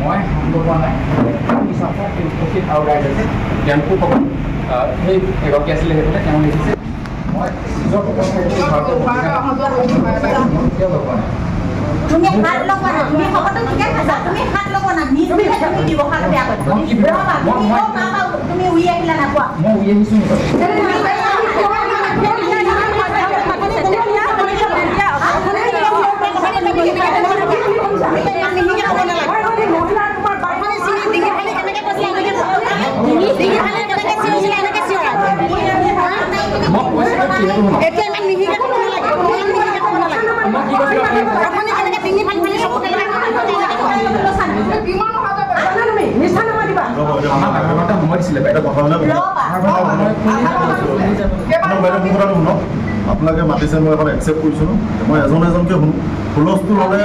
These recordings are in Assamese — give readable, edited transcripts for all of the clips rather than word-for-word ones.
মই শান্ত হোৱা নাই উপস্থিত আৰু ৰাইজ আছে তেওঁলোকো ক'ব সেই এগৰাকী আছিলে সেইটোতে তেওঁ লিখিছে মই নিজৰ তুমি হাত ল'ব না তুমি সকলো ঠিকে কৈছা তুমি হাত ল'ব না তুমি ব্যৱহাৰ বেয়া কৰিবা তুমি উই আহিলা না কোৱা মই উই আহিছো আপোনালোকে মাতিছে মই এখন একচেপ্ট কৰিছোঁ মই এজন এজনকৈ শুনো হুলস্থুল হ'লে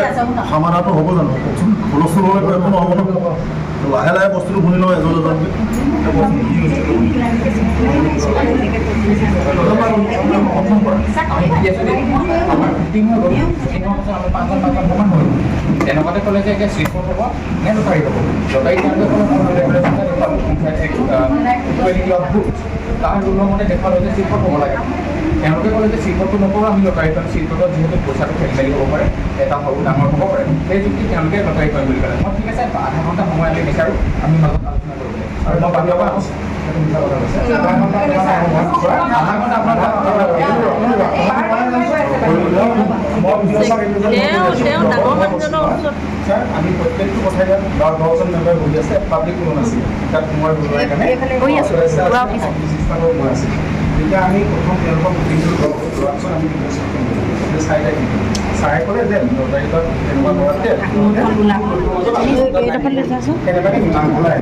সমাধানটো হ'ব জানো কওকচোন হুলস্থুল হ'লে একো নহ'ব ন লাহে লাহে বস্তুটো শুনি লওঁ এজন এজনকৈ তেনেকুৱাতে ক'লে যে এতিয়া শ্ৰীফল হ'ব নে লটাৰী হ'ব লটাৰী তাৰ ৰুলৰ মতে দেখুৱালে যে শ্ৰীফল হ'ব লাগে তেওঁলোকে ক'লে যে শ্ৰীফলটো নকৰোঁ আমি লটাৰী কৰিম শ্ৰীফলত যিহেতু পইচাটো খেলি মেলি হ'ব পাৰে এটা সৰু ডাঙৰ হ'ব পাৰে সেই যুক্তি তেওঁলোকে লটাৰী কৰিম বুলি ক'লে মই ঠিক আছে আধা ঘণ্টা সময় আমি বিচাৰোঁ আমি মাজত আলোচনা কৰিব আৰু মই বাহিৰৰ পৰা আমি প্ৰত্যেকটো কথাই 10জন মেম্বাৰ বহি আছে পাব্লিক কোনো নাছিলে তাত সোমোৱাৰ কাৰণে আছে তেতিয়া আমি প্ৰথম তেওঁলোকক মিটিংটো লোৱাৰ পিছত আমি চাই চাই ক'লে যে লটাৰীত তেনেকুৱা কৰাতকৈ কেনেবাকৈ মিটিং ওলাই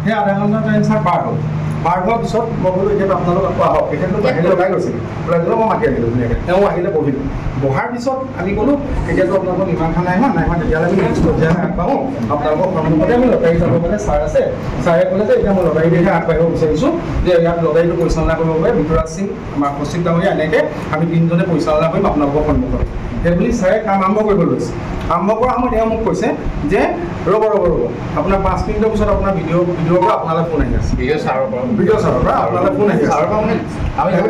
সেই আধা ঘণ্টা টাইম ছাৰ পাৰ হ'ল পাৰ হোৱাৰ পিছত মই বোলো এতিয়াতো আপোনালোক আকৌ আহক তেখেতলোক বাহিৰলৈ ওলাই গৈছিল ওলাই গ'লে মই মাতি আনিলোঁ ধুনীয়াকৈ তেওঁ আহিলে বহিলোঁ বহাৰ পিছত আমি ক'লোঁ এতিয়াতো আপোনালোকক ইমানখন নাই হোৱা তেতিয়াহ'লে আমি নেক্সট পৰ্যায়ত আগবাঢ়োঁ আপোনালোকক সন্মুখতে আমি লটাৰী যাব মানে ছাৰ আছে ছাৰে ক'লে যে এতিয়া মই লটাৰী দিহে আগবাঢ়িব বিচাৰিছোঁ যে ইয়াত লটাৰীটো পৰিচালনা কৰিব পাৰে বিতুৰাজ সিং আমাৰ সচিব ডাঙৰীয়া এনেকৈ আমি তিনিজনে পৰিচালনা কৰিম আপোনালোকৰ সন্মুখত সেই বুলি ছাৰে কাম আৰম্ভ কৰিব লৈছে আৰম্ভ কৰা সময়ত তেওঁ মোক কৈছে যে ৰ'ব আপোনাৰ 5 মিনিটৰ পিছত আপোনাৰ ভিডিঅ'ৰ পৰা আপোনালৈ ফোন আহি আছে ভিডিঅ' ছাৰৰ পৰা আপোনালৈ ফোন আহি আছে আমি ফোন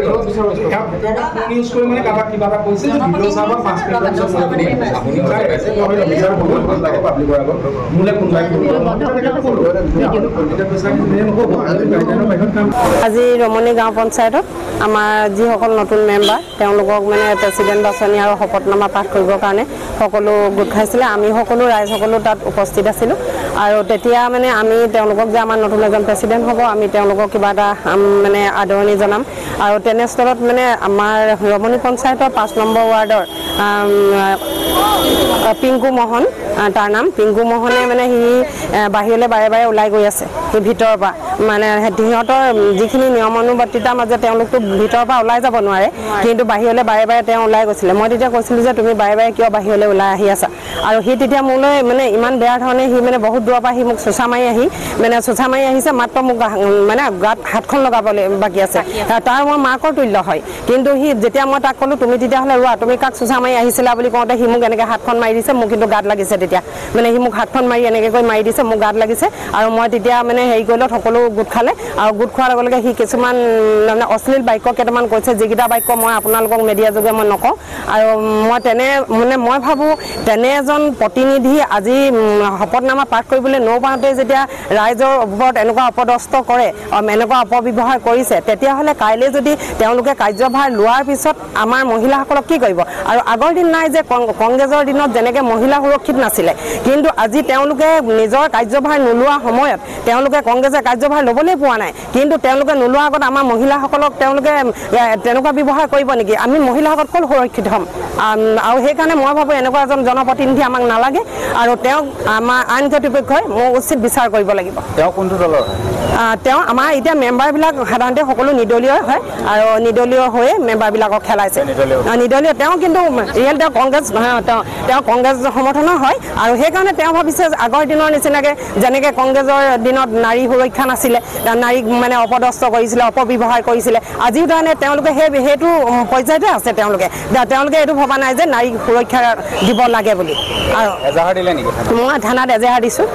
ইউজ কৰি মানে কাৰোবাক কিবা এটা কৈছে যে ভিডিঅ' ছাৰৰ 5 মিনিটৰ পিছত পাব্লিকৰ আগত মোলৈ কোনোবাই আজি ৰমণী গাঁও পঞ্চায়তত আমাৰ যিসকল নতুন মেম্বাৰ তেওঁলোকক মানে প্ৰেচিডেণ্ট বাছনি আৰু শপতনামা পাঠ কৰিবৰ কাৰণে সকলো গোট খাইছিলে আমি সকলো ৰাইজ সকলো তাত উপস্থিত আছিলোঁ আৰু তেতিয়া মানে আমি তেওঁলোকক যে আমাৰ নতুন এজন প্ৰেচিডেণ্ট হ'ব আমি তেওঁলোকক কিবা এটা মানে আদৰণি জনাম আৰু তেনেস্থলত মানে আমাৰ ৰমণী পঞ্চায়তৰ 5 নম্বৰ ৱাৰ্ডৰ পিংকু মোহন তাৰ নাম পিংকু মোহনে মানে সি বাহিৰলৈ বাৰে বাৰে ওলাই গৈ আছে সেই ভিতৰৰ পৰা মানে সিহঁতৰ যিখিনি নিয়মানুবৰ্তিতাৰ মাজত তেওঁলোকতো ভিতৰৰ পৰা ওলাই যাব নোৱাৰে কিন্তু বাহিৰলৈ বাৰে বাৰে তেওঁ ওলাই গৈছিলে মই তেতিয়া কৈছিলোঁ যে তুমি বাৰে বাৰে কিয় বাহিৰলৈ ওলাই আহি আছা আৰু সি তেতিয়া মোলৈ মানে ইমান বেয়া ধৰণে সি মানে বহুত দূৰৰ পৰা সি মোক চোচা মাৰি আহিছে মাত্ৰ মোক মানে গাত হাতখন লগাবলৈ বাকী আছে তাৰ মই মাকৰ তুল্য হয় কিন্তু সি যেতিয়া মই তাক ক'লোঁ তুমি তেতিয়াহ'লে ৰোৱা তুমি কাক চোচা মাৰি আহিছিলা বুলি কওঁতে সি মোক এনেকৈ হাতখন মাৰি দিছে মোক কিন্তু গাত লাগিছে তেতিয়া মানে সি মোক হাতখন মাৰি এনেকৈ মাৰি দিছে মোক গাত লাগিছে আৰু মই তেতিয়া মানে হেৰি কৰিলত সকলো গোট খালে আৰু গোট খোৱাৰ লগে লগে সি কিছুমান মানে অশ্লীল বাক্য কেইটামান কৈছে যিকেইটা বাক্য মই আপোনালোকক মিডিয়া যোগে মই নকওঁ আৰু মই ভাবোঁ তেনে এজন প্ৰতিনিধি আজি শপতনামা পাঠ কৰিবলৈ নৌপাওঁতে যেতিয়া ৰাইজৰ ওপৰত এনেকুৱা অপদস্থ কৰে এনেকুৱা অপব্যৱহাৰ কৰিছে তেতিয়াহ'লে কাইলৈ যদি তেওঁলোকে কাৰ্যভাৰ লোৱাৰ পিছত আমাৰ মহিলাসকলক কি কৰিব আৰু আগৰ দিন নাই যে কংগ্ৰেছৰ দিনত যেনেকৈ মহিলা সুৰক্ষিত নাছিলে কিন্তু আজি তেওঁলোকে নিজৰ কাৰ্যভাৰ নোলোৱা সময়ত তেওঁলোকে কংগ্ৰেছে কাৰ্যভাৰ ল'বলৈ পোৱা নাই কিন্তু তেওঁলোকে নোলোৱাৰ আগত আমাৰ মহিলাসকলক তেওঁলোকে তেনেকুৱা ব্যৱহাৰ কৰিব নেকি আমি মহিলাসকল সুৰক্ষিত হ'ম আৰু সেইকাৰণে মই ভাবোঁ এনেকুৱা এজন জনপ্ৰতিনিধি আমাক নালাগে আৰু তেওঁক আমাৰ আইন কৰ্তৃপক্ষই মোক উচিত বিচাৰ কৰিব লাগিব তেওঁ কোনটো দলৰ তেওঁ আমাৰ এতিয়া মেম্বাৰবিলাক সাধাৰণতে সকলো নিৰ্দলীয় হয় আৰু নিৰ্দলীয় হৈয়ে মেম্বাৰবিলাকক খেলাইছে নিৰ্দলীয় তেওঁ কিন্তু ৰিয়েল তেওঁ কংগ্ৰেছ সমৰ্থনৰ হয় আৰু সেইকাৰণে তেওঁ ভাবিছে আগৰ দিনৰ নিচিনাকৈ যেনেকৈ কংগ্ৰেছৰ দিনত নাৰী সুৰক্ষা নাছিলে নাৰীক মানে অপদস্থ কৰিছিলে অপব্যৱহাৰ কৰিছিলে আজিও তাৰমানে তেওঁলোকে সেইটো পৰ্যায়তে আছে তেওঁলোকে এইটো ভবা নাই যে নাৰীক সুৰক্ষা দিব লাগে বুলি আৰু এজাহাৰ দিলে নেকি মই থানাত এজাহাৰ দিছোঁ